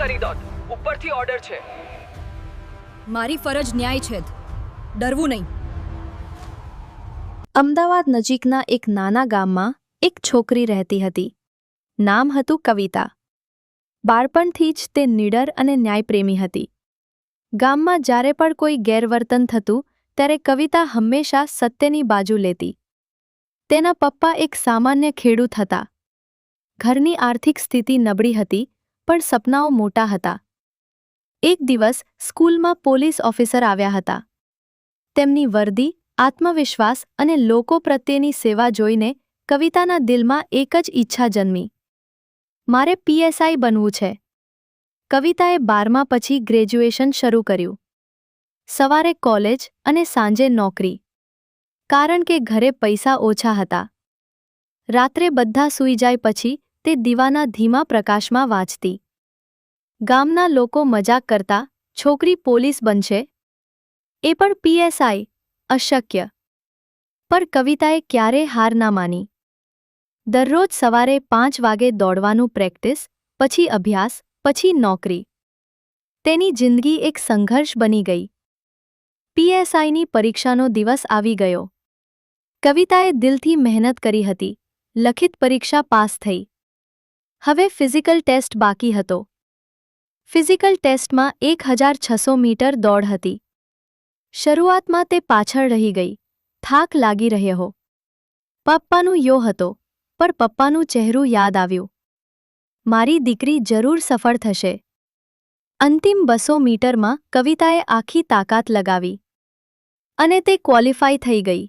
કરી દોત. ઉપરથી ઓર્ડર છે. મારી ફરજ ન્યાય છે, ડરવું નહીં. અમદાવાદ નજીકના એક નાના ગામમાં એક છોકરી રહેતી હતી. નામ હતું કવિતા. બાળપણથી જ તે નીડર અને ન્યાયપ્રેમી હતી. ગામમાં જ્યારે પણ કોઈ ગેરવર્તન થતું ત્યારે કવિતા હંમેશા સત્યની બાજુ લેતી. તેના પપ્પા એક સામાન્ય ખેડૂત હતા. ઘરની આર્થિક સ્થિતિ નબળી હતી, પણ સપનાઓ મોટા હતા. એક દિવસ સ્કૂલમાં પોલીસ ઓફિસર આવ્યા હતા. તેમની વર્દી, આત્મવિશ્વાસ અને લોકો પ્રત્યેની સેવા જોઈને કવિતાના દિલમાં એક જ ઈચ્છા જન્મી. મારે પીએસઆઈ બનવું છે. કવિતાએ 12મા પછી ગ્રેજ્યુએશન શરૂ કર્યું. સવારે કોલેજ અને સાંજે નોકરી. કારણ કે ઘરે પૈસા ઓછા હતા. રાત્રે બધા સૂઈ જાય પછી તે દીવાના ધીમા પ્રકાશમાં વાંચતી. ગામના લોકો મજાક કરતા, છોકરી પોલીસ બનશે, એ પણ પીએસઆઈ, અશક્ય. પર કવિતાએ ક્યારેય હાર ના માની. દરરોજ સવારે 5 વાગે દોડવાનું પ્રેક્ટિસ, પછી અભ્યાસ, પછી નોકરી. તેની જિંદગી એક સંઘર્ષ બની ગઈ. પીએસઆઈની પરીક્ષાનો દિવસ આવી ગયો. કવિતાએ દિલથી મહેનત કરી હતી. લખિત પરીક્ષા પાસ થઈ. હવે ફિઝિકલ ટેસ્ટ બાકી હતો. ફિઝિકલ ટેસ્ટમાં 1600 મીટર દોડ હતી. શરૂઆતમાં તે પાછળ રહી ગઈ. થાક લાગી રહ્યો. પપ્પાનું યો હતો, પણ પપ્પાનું ચહેરું યાદ આવ્યું. મારી દીકરી જરૂર સફળ થશે. અંતિમ 200 મીટરમાં કવિતાએ આખી તાકાત લગાવી. અને તે ક્વોલિફાય થઈ ગઈ.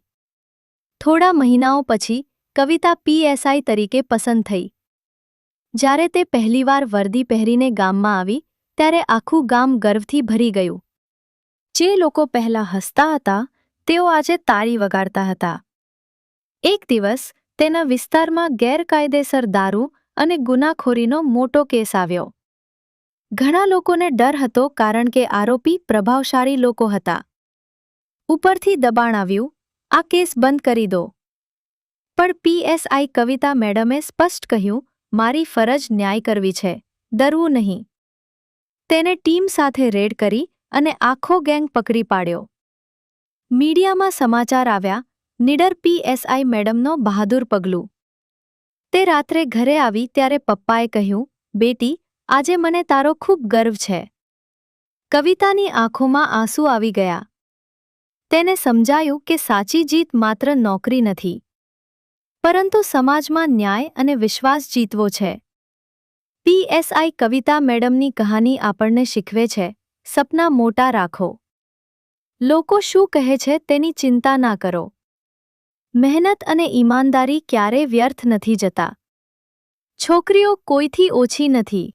થોડા મહિનાઓ પછી કવિતા પીએસઆઈ તરીકે પસંદ થઈ. જ્યારે તે પહેલીવાર વર્દી પહેરીને ગામમાં આવી, ત્યારે આખું ગામ ગર્વથી ભરી ગયું. જે લોકો પહેલાં હસતા હતા, તેઓ આજે તાળી વગાડતા હતા. એક દિવસ તેના વિસ્તારમાં ગેરકાયદેસર દારૂ અને ગુનાખોરીનો મોટો કેસ આવ્યો. ઘણા લોકોને ડર હતો કારણ કે આરોપી પ્રભાવશાળી લોકો હતા. ઉપરથી દબાણ આવ્યું, આ કેસ બંધ કરી દો. પણ પીએસઆઈ કવિતા મેડમે સ્પષ્ટ કહ્યું, મારી ફરજ ન્યાય કરવી છે, ડરવું નહીં. તેને ટીમ સાથે રેડ કરી અને આખો ગેંગ પકડી પાડ્યો. મીડિયામાં સમાચાર આવ્યા, નીડર પીએસઆઈ મેડમનો બહાદુર પગલું. તે રાત્રે ઘરે આવી ત્યારે પપ્પાએ કહ્યું, બેટી, આજે મને તારો ખૂબ ગર્વ છે. કવિતાની આંખોમાં આંસુ આવી ગયા. તેને સમજાયું કે સાચી જીત માત્ર નોકરી નથી, પરંતુ સમાજમાં ન્યાય અને વિશ્વાસ જીતવો છે. પીએસઆઈ કવિતા મેડમની કહાની આપણને શીખવે છે, સપના મોટા રાખો. લોકો શું કહે છે તેની ચિંતા ના કરો. મહેનત અને ઈમાનદારી ક્યારેય વ્યર્થ નથી જતા. છોકરીઓ કોઈથી ઓછી નથી.